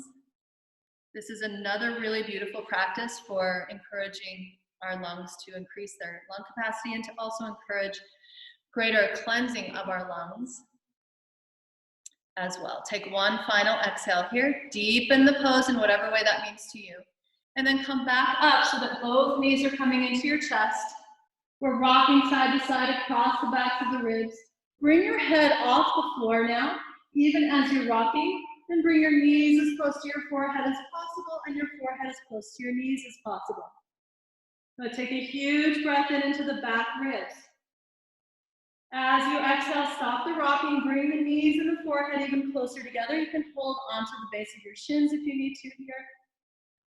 Speaker 1: This is another really beautiful practice for encouraging our lungs to increase their lung capacity and to also encourage greater cleansing of our lungs as well. Take one final exhale here. Deepen the pose in whatever way that means to you. And then come back up so that both knees are coming into your chest. We're rocking side to side across the backs of the ribs. Bring your head off the floor now, even as you're rocking. Then bring your knees as close to your forehead as possible and your forehead as close to your knees as possible. Now take a huge breath in into the back ribs. As you exhale, stop the rocking. Bring the knees and the forehead even closer together. You can hold onto the base of your shins if you need to here.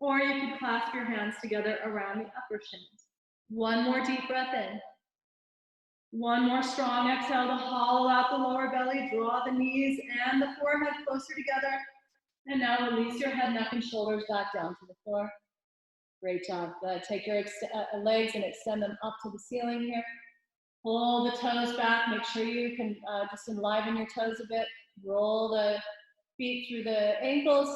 Speaker 1: Or you can clasp your hands together around the upper shins. One more deep breath in. One more strong exhale to hollow out the lower belly. Draw the knees and the forehead closer together. And now release your head, neck, and shoulders back down to the floor. Great job. Take your legs and extend them up to the ceiling here. Pull the toes back. Make sure you can just enliven your toes a bit. Roll the feet through the ankles.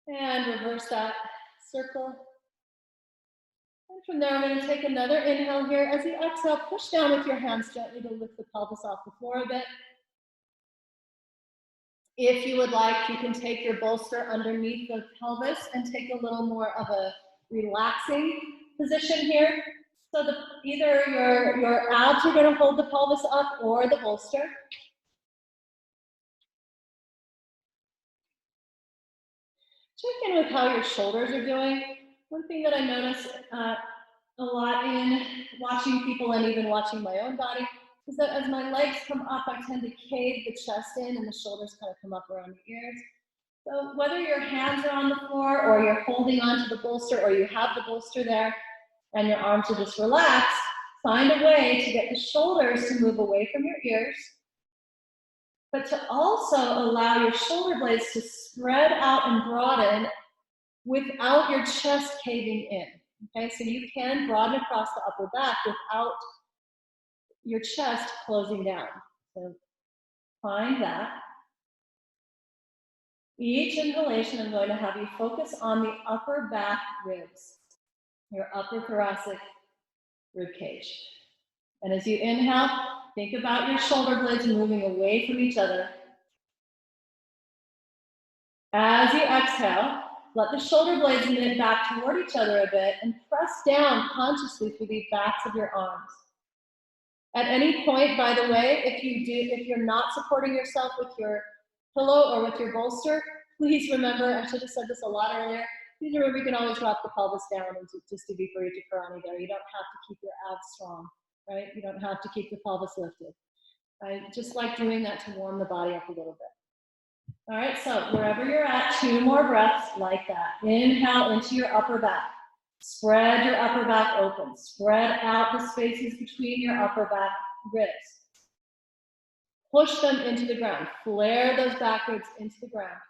Speaker 1: And reverse that circle. And from there, I'm going to take another inhale here. As you exhale, push down with your hands gently to lift the pelvis off the floor a bit. If you would like, you can take your bolster underneath the pelvis and take a little more of a relaxing position here. So either your abs are going to hold the pelvis up or the bolster. Check in with how your shoulders are doing. One thing that I notice a lot in watching people and even watching my own body is that as my legs come up, I tend to cave the chest in and the shoulders kind of come up around the ears. So whether your hands are on the floor or you're holding onto the bolster or you have the bolster there and your arms are just relaxed, find a way to get the shoulders to move away from your ears but to also allow your shoulder blades to spread out and broaden without your chest caving in. Okay, so you can broaden across the upper back without your chest closing down. So find that. Each inhalation, I'm going to have you focus on the upper back ribs, your upper thoracic rib cage. And as you inhale, think about your shoulder blades moving away from each other. As you exhale, let the shoulder blades knit back toward each other a bit and press down consciously through the backs of your arms. At any point, by the way, if you're not supporting yourself with your pillow or with your bolster, please remember, I should have said this a lot earlier, please remember you can always drop the pelvis down and just to be Parita Karani there. You don't have to keep your abs strong, right? You don't have to keep the pelvis lifted. I just like doing that to warm the body up a little bit. All right, so wherever you're at, 2 more breaths like that. Inhale into your upper back. Spread your upper back open. Spread out the spaces between your upper back ribs. Push them into the ground. Flare those back ribs into the ground.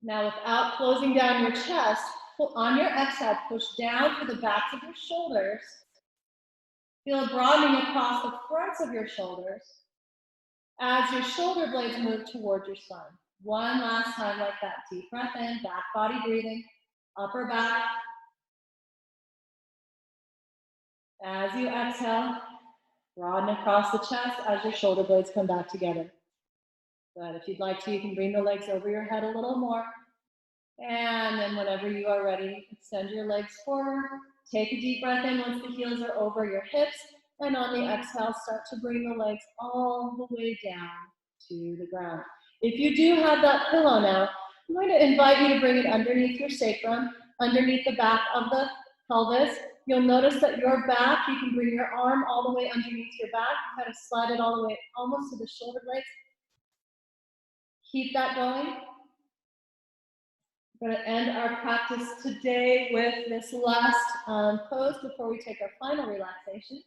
Speaker 1: Now, without closing down your chest, on your exhale, push down to the backs of your shoulders. Feel a broadening across the fronts of your shoulders as your shoulder blades move towards your spine. One last time like that. Deep breath in, back body breathing, upper back. As you exhale, broaden across the chest as your shoulder blades come back together. Good. If you'd like to, you can bring the legs over your head a little more. And then whenever you are ready, extend your legs forward. Take a deep breath in once the heels are over your hips. And on the exhale, start to bring the legs all the way down to the ground. If you do have that pillow now, I'm going to invite you to bring it underneath your sacrum, underneath the back of the pelvis. You'll notice that your back, you can bring your arm all the way underneath your back, kind of slide it all the way almost to the shoulder blades. Keep that going. We're going to end our practice today with this last pose before we take our final relaxation.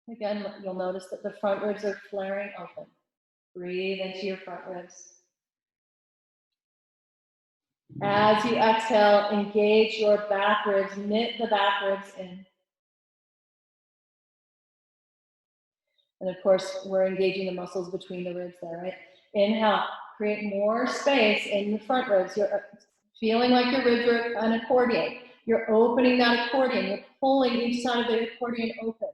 Speaker 1: Again, you'll notice that the front ribs are flaring open. Breathe into your front ribs. As you exhale, engage your back ribs, knit the back ribs in. And of course, we're engaging the muscles between the ribs there, right? Inhale, create more space in the front ribs. You're feeling like your ribs are an accordion. You're opening that accordion. You're pulling each side of the accordion open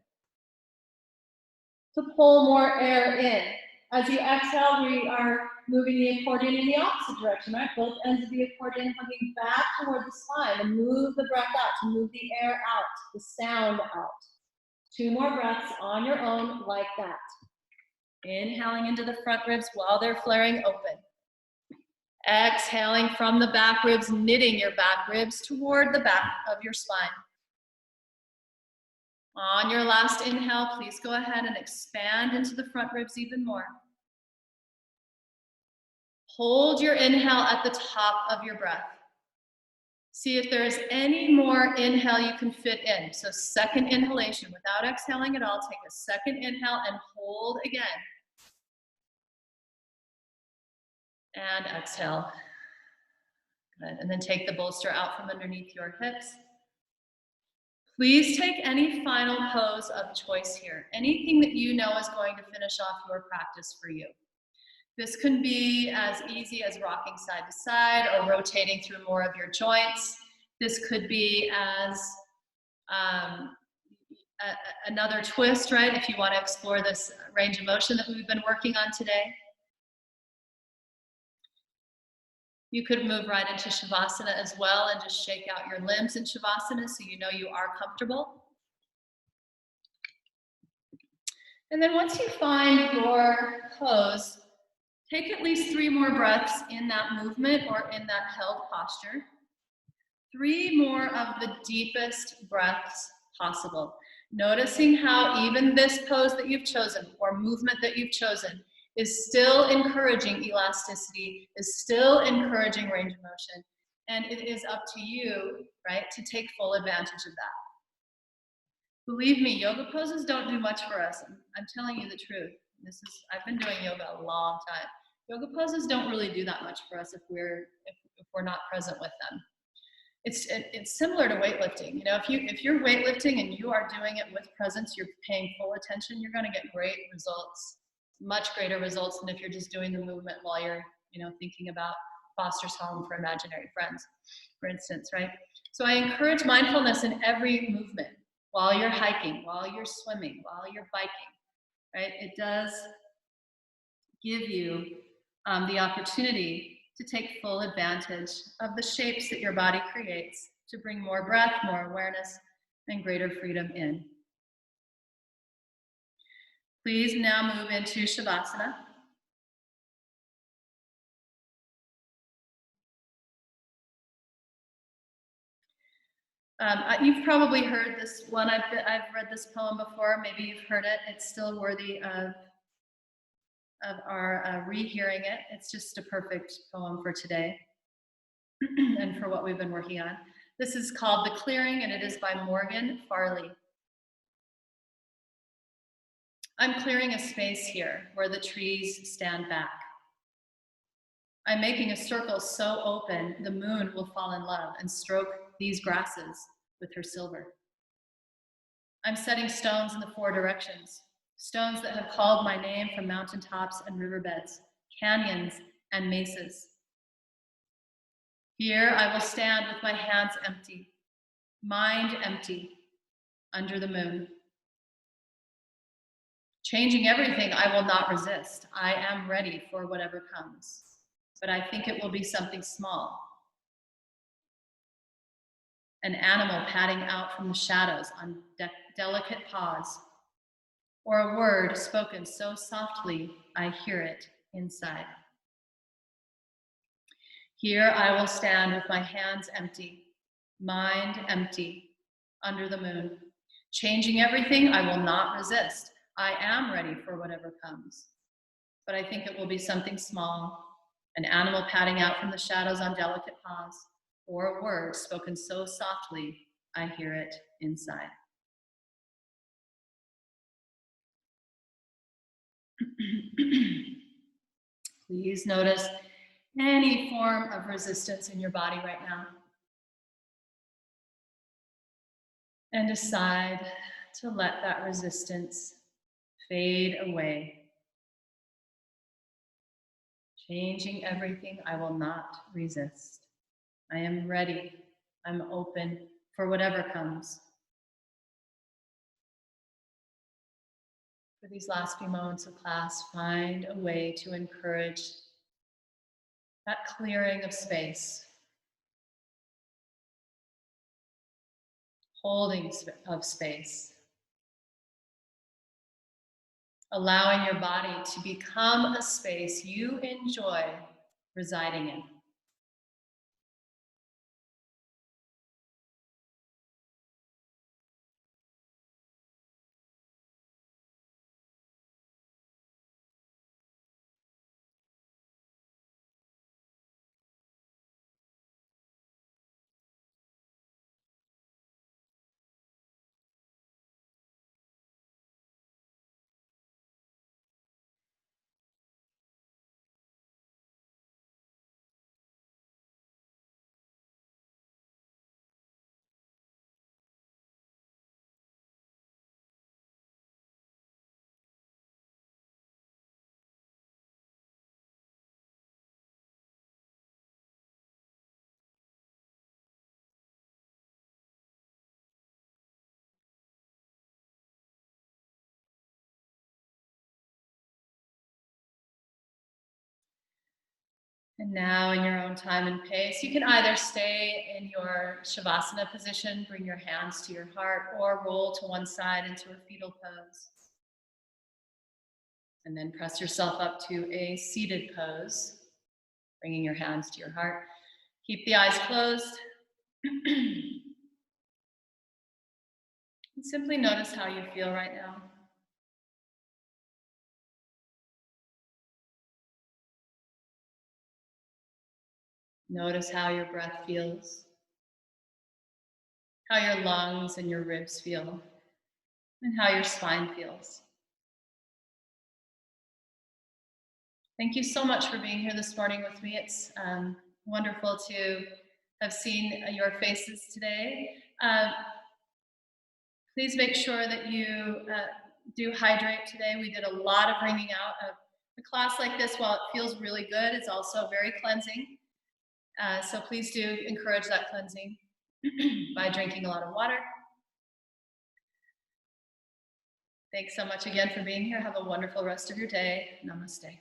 Speaker 1: to pull more air in. As you exhale, we are moving the accordion in the opposite direction, right? Both ends of the accordion hugging back toward the spine, and move the breath out to move the air out, the sound out. 2 more breaths on your own like that. Inhaling into the front ribs while they're flaring open. Exhaling from the back ribs, knitting your back ribs toward the back of your spine. On your last inhale, please go ahead and expand into the front ribs even more. Hold your inhale at the top of your breath. See if there's any more inhale you can fit in. So second inhalation, without exhaling at all, take a second inhale and hold again. And exhale. Good. And then take the bolster out from underneath your hips. Please take any final pose of choice here. Anything that you know is going to finish off your practice for you. This can be as easy as rocking side to side or rotating through more of your joints. This could be as another twist, right? If you want to explore this range of motion that we've been working on today. You could move right into Shavasana as well and just shake out your limbs in Shavasana so you know you are comfortable. And then once you find your pose, take at least 3 more breaths in that movement or in that held posture. 3 more of the deepest breaths possible. Noticing how even this pose that you've chosen or movement that you've chosen is still encouraging elasticity, is still encouraging range of motion, and it is up to you, right, to take full advantage of that. Believe me, yoga poses don't do much for us. I'm telling you the truth. I've been doing yoga a long time. Yoga poses don't really do that much for us if we're not present with them. It's similar to weightlifting. You know, if you're weightlifting and you are doing it with presence, you're paying full attention, you're going to get great results, much greater results than if you're just doing the movement while you're, you know, thinking about Foster's Home for Imaginary Friends, for instance, right? So I encourage mindfulness in every movement, while you're hiking, while you're swimming, while you're biking, right? It does give you the opportunity to take full advantage of the shapes that your body creates to bring more breath, more awareness, and greater freedom in. Please now move into Shavasana. You've probably heard this one. I've read this poem before. Maybe you've heard it. It's still worthy of our rehearing it. It's just a perfect poem for today and for what we've been working on. This is called The Clearing, and it is by Morgan Farley. I'm clearing a space here where the trees stand back. I'm making a circle so open the moon will fall in love and stroke these grasses with her silver. I'm setting stones in the 4 directions, stones that have called my name from mountaintops and riverbeds, canyons and mesas. Here I will stand with my hands empty, mind empty, under the moon. Changing everything I will not resist. I am ready for whatever comes, but I think it will be something small. An animal padding out from the shadows on delicate paws, or a word spoken so softly I hear it inside. Here I will stand with my hands empty, mind empty, under the moon. Changing everything I will not resist. I am ready for whatever comes, but I think it will be something small, an animal padding out from the shadows on delicate paws, or a word spoken so softly I hear it inside. Please notice any form of resistance in your body right now. And decide to let that resistance fade away. Changing everything I will not resist. I am ready. I'm open for whatever comes. For these last few moments of class, find a way to encourage that clearing of space, holding of space, allowing your body to become a space you enjoy residing in. And now in your own time and pace, you can either stay in your Shavasana position, bring your hands to your heart, or roll to one side into a fetal pose. And then press yourself up to a seated pose, bringing your hands to your heart. Keep the eyes closed. And simply notice how you feel right now. Notice how your breath feels, how your lungs and your ribs feel. and how your spine feels. Thank you so much for being here this morning with me. It's wonderful to have seen your faces today. Please make sure that you do hydrate today. We did a lot of wringing out. A class like this, while it feels really good, it's also very cleansing. So please do encourage that cleansing by drinking a lot of water. Thanks so much again for being here. Have a wonderful rest of your day. Namaste.